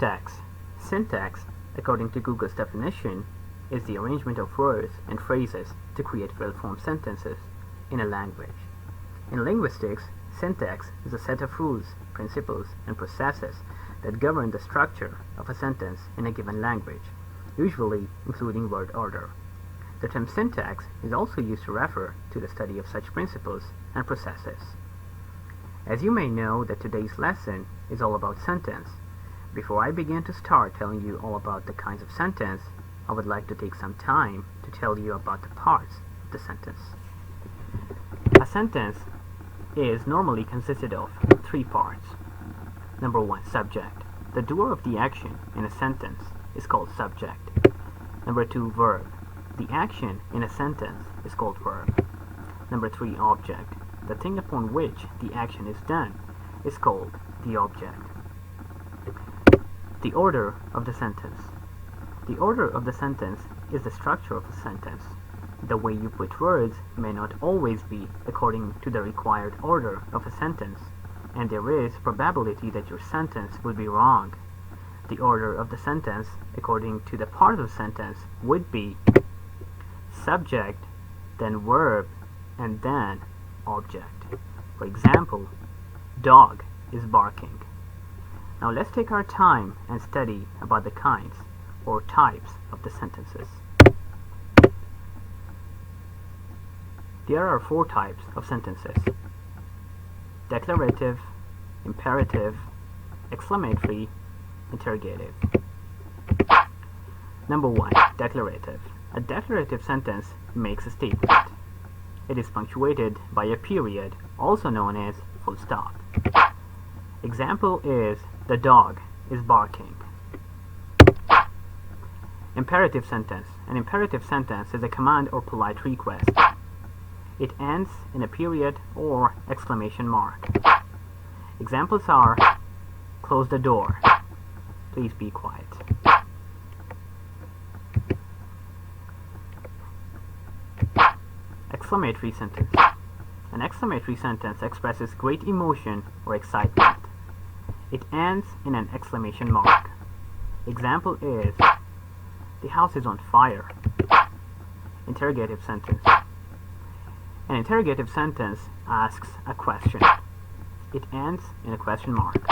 Syntax. Syntax, according to Google's definition, is the arrangement of words and phrases to create well-formed sentences in a language. In linguistics, syntax is a set of rules, principles, and processes that govern the structure of a sentence in a given language, usually including word order. The term syntax is also used to refer to the study of such principles and processes. As you may know that today's lesson is all about sentence, before I begin to start telling you all about the kinds of sentence, I would like to take some time to tell you about the parts of the sentence. A sentence is normally consisted of three parts. Number 1, subject. The doer of the action in a sentence is called subject. Number 2, verb. The action in a sentence is called verb. Number 3, object. The thing upon which the action is done is called the object. The order of the sentence. The order of the sentence is the structure of a sentence. The way you put words may not always be according to the required order of a sentence, and there is probability that your sentence will be wrong. The order of the sentence, according to the part of the sentence, would be subject, then verb, and then object. For example, dog is barking. Now let's take our time and study about the kinds or types of the sentences. There are 4 types of sentences: declarative, imperative, exclamatory, interrogative. Number 1, declarative. A declarative sentence makes a statement. It is punctuated by a period, also known as full stop. Example is, the dog is barking. Imperative sentence. An imperative sentence is a command or polite request. It ends in a period or exclamation mark. Examples are, close the door. Please be quiet. Exclamatory sentence. An exclamatory sentence expresses great emotion or excitement. It ends in an exclamation mark. Example is, the house is on fire. Interrogative sentence. An interrogative sentence asks a question. It ends in a question mark.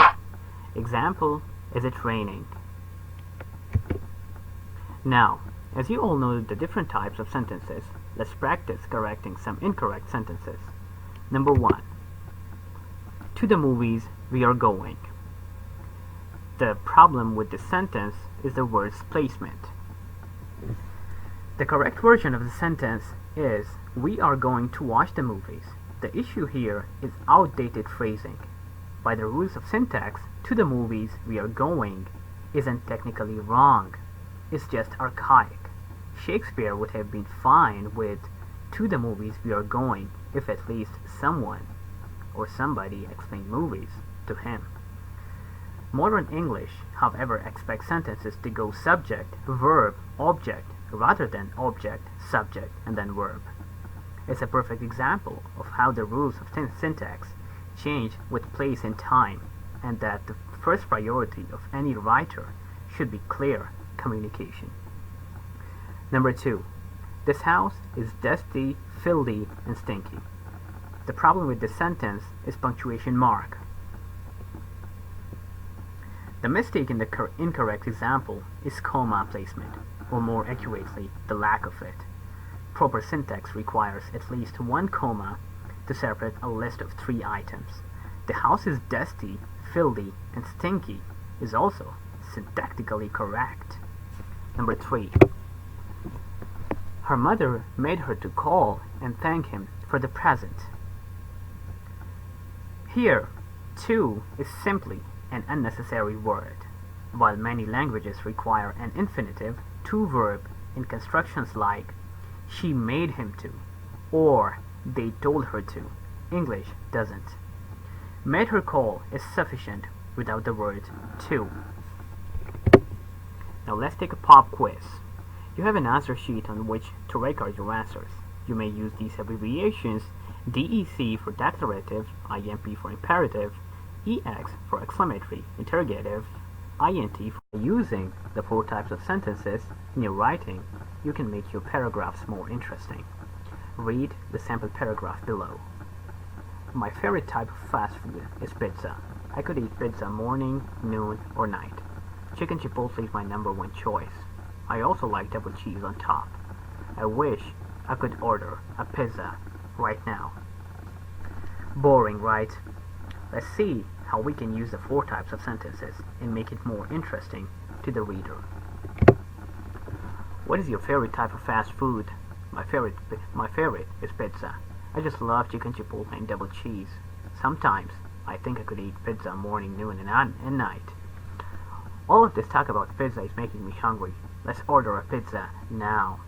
Example, is it raining? Now, as you all know the different types of sentences, let's practice correcting some incorrect sentences. Number 1, to the movies we are going. The problem with this sentence is the word's placement. The correct version of the sentence is, we are going to watch the movies. The issue here is outdated phrasing. By the rules of syntax, to the movies we are going isn't technically wrong. It's just archaic. Shakespeare would have been fine with to the movies we are going if at least someone or somebody explained movies to him. Modern English, however, expects sentences to go subject, verb, object, rather than object, subject, and then verb. It's a perfect example of how the rules of syntax change with place and time, and that the first priority of any writer should be clear communication. Number 2, this house is dusty, filthy, and stinky. The problem with this sentence is punctuation mark. The mistake in the incorrect example is comma placement, or more accurately, the lack of it. Proper syntax requires at least 1 comma to separate a list of 3 items. The house is dusty, filthy, and stinky is also syntactically correct. Number 3, her mother made her to call and thank him for the present. Here, to is simply an unnecessary word. While many languages require an infinitive to verb in constructions like she made him to or they told her to, English doesn't. Made her call is sufficient without the word to. Now let's take a pop quiz. You have an answer sheet on which to record your answers. You may use these abbreviations: DEC for declarative, IMP for imperative, EX for exclamatory, interrogative, INT. For using the 4 types of sentences in your writing, you can make your paragraphs more interesting. Read the sample paragraph below. My favorite type of fast food is pizza. I could eat pizza morning, noon, or night. Chicken Chipotle is my #1 choice. I also like double cheese on top. I wish I could order a pizza right now. Boring, right? Let's see how we can use the 4 types of sentences and make it more interesting to the reader. What is your favorite type of fast food? My favorite is pizza. I just love chicken chipotle and double cheese. Sometimes I think I could eat pizza morning, noon, and night. All of this talk about pizza is making me hungry. Let's order a pizza now.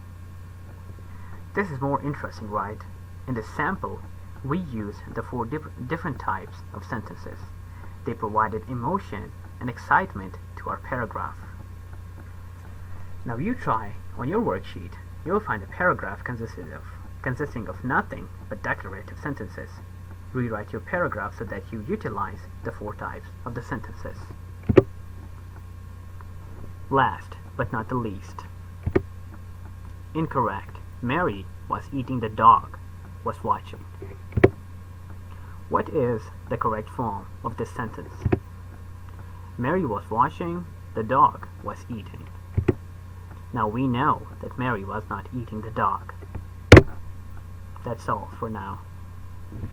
This is more interesting, right? In the sample, we use the 4 different types of sentences. They provided emotion and excitement to our paragraph. Now you try on your worksheet. You'll find a paragraph consisting of nothing but declarative sentences. Rewrite your paragraph so that you utilize the 4 types of the sentences. Last but not the least. Incorrect. Mary was eating, the dog was watching. What is the correct form of this sentence? Mary was watching, the dog was eating. Now we know that Mary was not eating the dog. That's all for now.